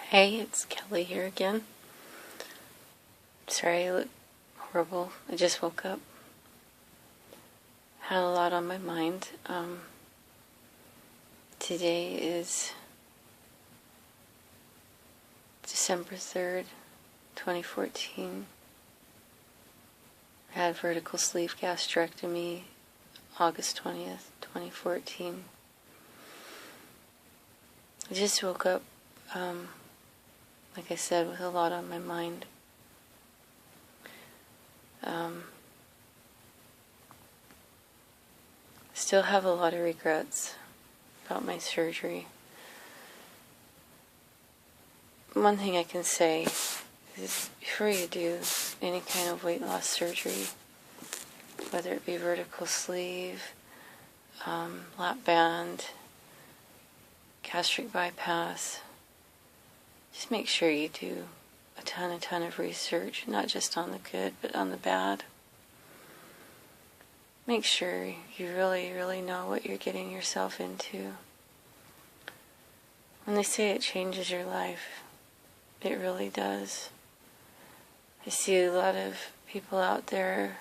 Hey, it's Kelly here again. Sorry I look horrible. I just woke up. Had a lot on my mind. Today is December 3rd, 2014. I had vertical sleeve gastrectomy August 20th, 2014. I just woke up, like I said, with a lot on my mind. Still have a lot of regrets about my surgery. One thing I can say is before you do any kind of weight loss surgery, whether it be vertical sleeve, lap band, gastric bypass, just make sure you do a ton of research, not just on the good, but on the bad. Make sure you really know what you're getting yourself into. When they say it changes your life, it really does. I see a lot of people out there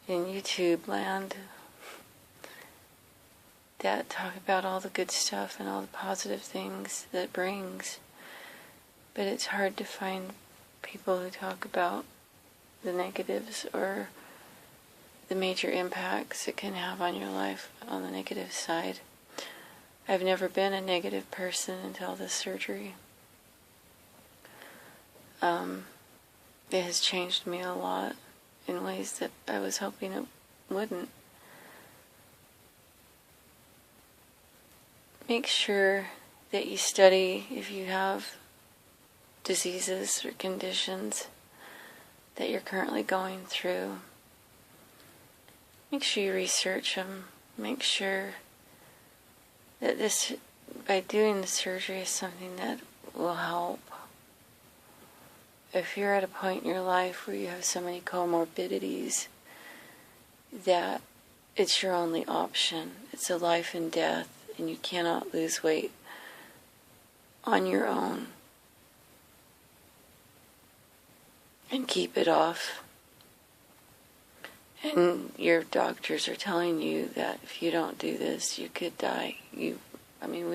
in YouTube land that talk about all the good stuff and all the positive things that it brings. But it's hard to find people who talk about the negatives or the major impacts it can have on your life on the negative side. I've never been a negative person until this surgery. It has changed me a lot in ways that I was hoping it wouldn't. Make sure that you study if you have diseases or conditions that you're currently going through. Make sure you research them. Make sure that by doing the surgery is something that will help. If you're at a point in your life where you have so many comorbidities that it's your only option, it's a life and death, and you cannot lose weight on your own and keep it off, and your doctors are telling you that if you don't do this, you could die. We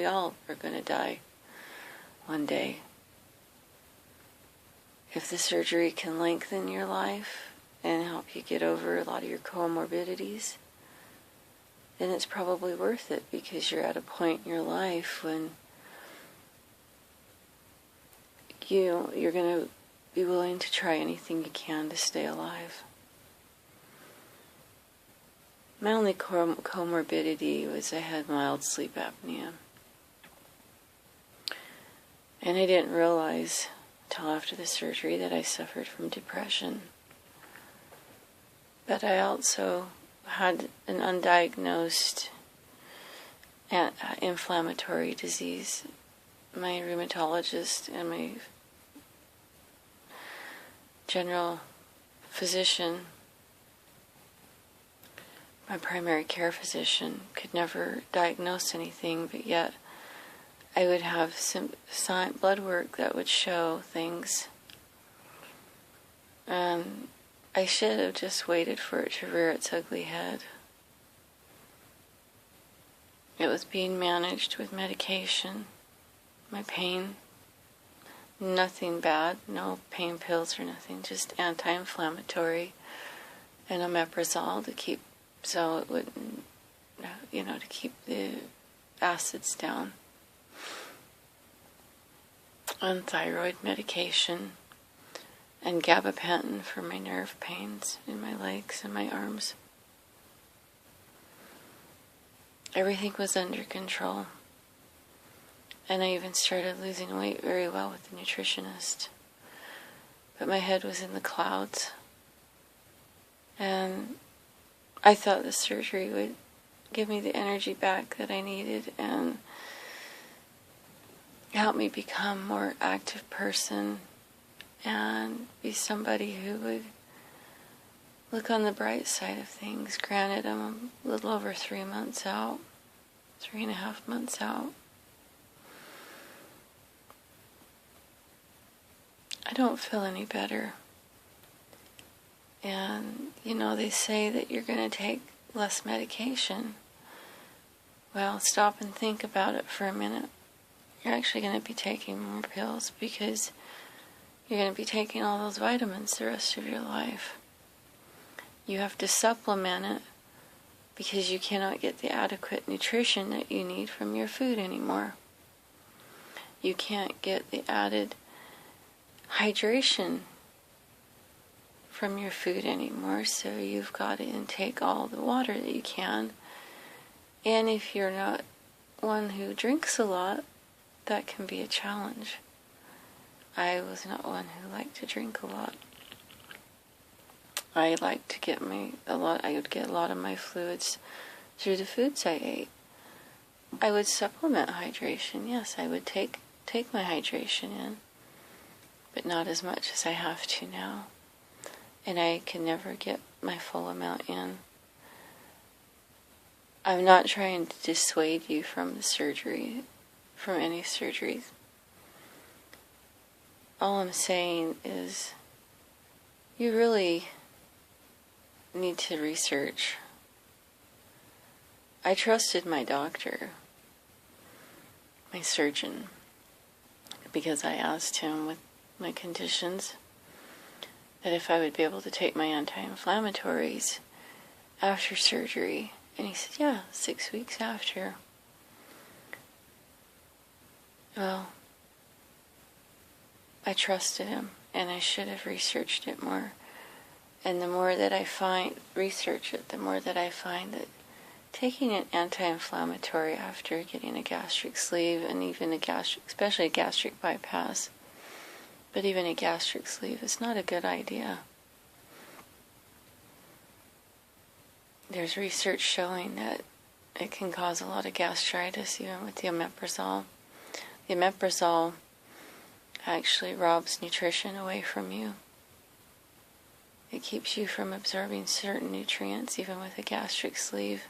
all are going to die one day. If the surgery can lengthen your life and help you get over a lot of your comorbidities, then it's probably worth it, because you're at a point in your life when you're going to be willing to try anything you can to stay alive. My only comorbidity was I had mild sleep apnea. And I didn't realize until after the surgery that I suffered from depression. But I also had an undiagnosed inflammatory disease. My rheumatologist and my general physician, my primary care physician, could never diagnose anything, but yet I would have some blood work that would show things. I should have just waited for it to rear its ugly head. It was being managed with medication. My pain, nothing bad, no pain pills or nothing, just anti-inflammatory and omeprazole to keep, so it wouldn't, to keep the acids down. And thyroid medication and gabapentin for my nerve pains in my legs and my arms. Everything was under control. And I even started losing weight very well with the nutritionist. But my head was in the clouds. And I thought the surgery would give me the energy back that I needed and help me become a more active person and be somebody who would look on the bright side of things. Granted, I'm a little over 3 months out, 3.5 months out. I don't feel any better. And, they say that you're going to take less medication. Well, stop and think about it for a minute. You're actually going to be taking more pills because you're going to be taking all those vitamins the rest of your life. You have to supplement it because you cannot get the adequate nutrition that you need from your food anymore. You can't get the added hydration from your food anymore, so you've got to intake all the water that you can. And if you're not one who drinks a lot, that can be a challenge. I was not one who liked to drink a lot. I liked to get I would get a lot of my fluids through the foods I ate. I would supplement hydration, yes, I would take my hydration in, but not as much as I have to now. And I can never get my full amount in. I'm not trying to dissuade you from the surgery, from any surgeries. All I'm saying is you really need to research. I trusted my doctor, my surgeon, because I asked him with my conditions that if I would be able to take my anti-inflammatories after surgery. And he said, yeah, 6 weeks after. Well, I trusted him, and I should have researched it more. And the more that I research it, the more that I find that taking an anti-inflammatory after getting a gastric sleeve, and even especially a gastric bypass, but even a gastric sleeve, is not a good idea. There's research showing that it can cause a lot of gastritis, even with the omeprazole. The omeprazole actually robs nutrition away from you. It keeps you from absorbing certain nutrients, even with a gastric sleeve.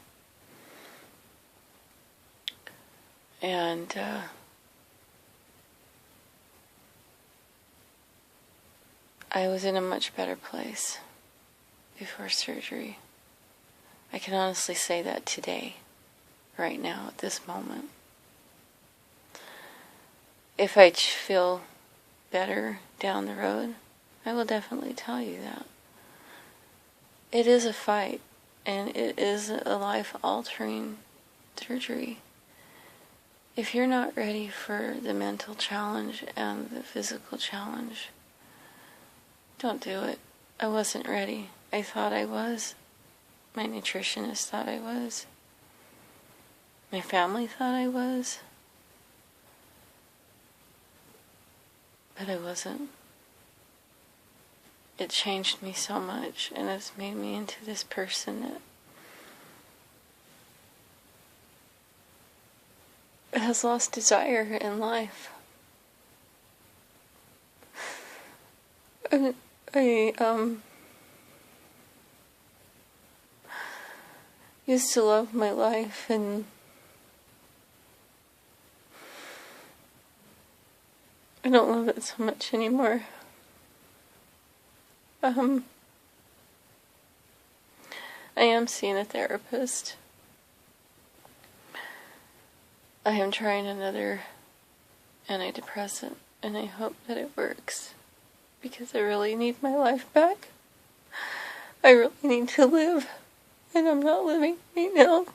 And I was in a much better place before surgery. I can honestly say that today, right now, at this moment. If I feel better down the road, I will definitely tell you that. It is a fight, and it is a life-altering surgery. If you're not ready for the mental challenge and the physical challenge, don't do it. I wasn't ready. I thought I was. My nutritionist thought I was. My family thought I was. But I wasn't. It changed me so much, and it's made me into this person that has lost desire in life. And I used to love my life, and I don't love it so much anymore. I am seeing a therapist. I am trying another antidepressant, and I hope that it works, because I really need my life back. I really need to live, and I'm not living right now.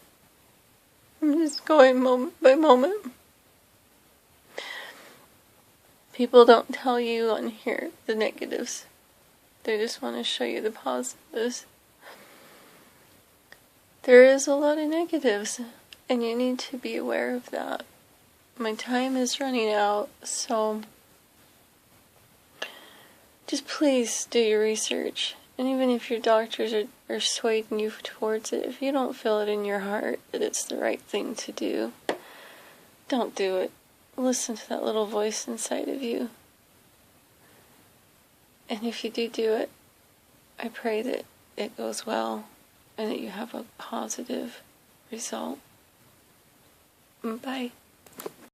I'm just going moment by moment. People don't tell you on here the negatives. They just want to show you the positives. There is a lot of negatives, and you need to be aware of that. My time is running out, so just please do your research. And even if your doctors are swaying you towards it, if you don't feel it in your heart that it's the right thing to do, don't do it. Listen to that little voice inside of you. And if you do it, I pray that it goes well and that you have a positive result. Bye.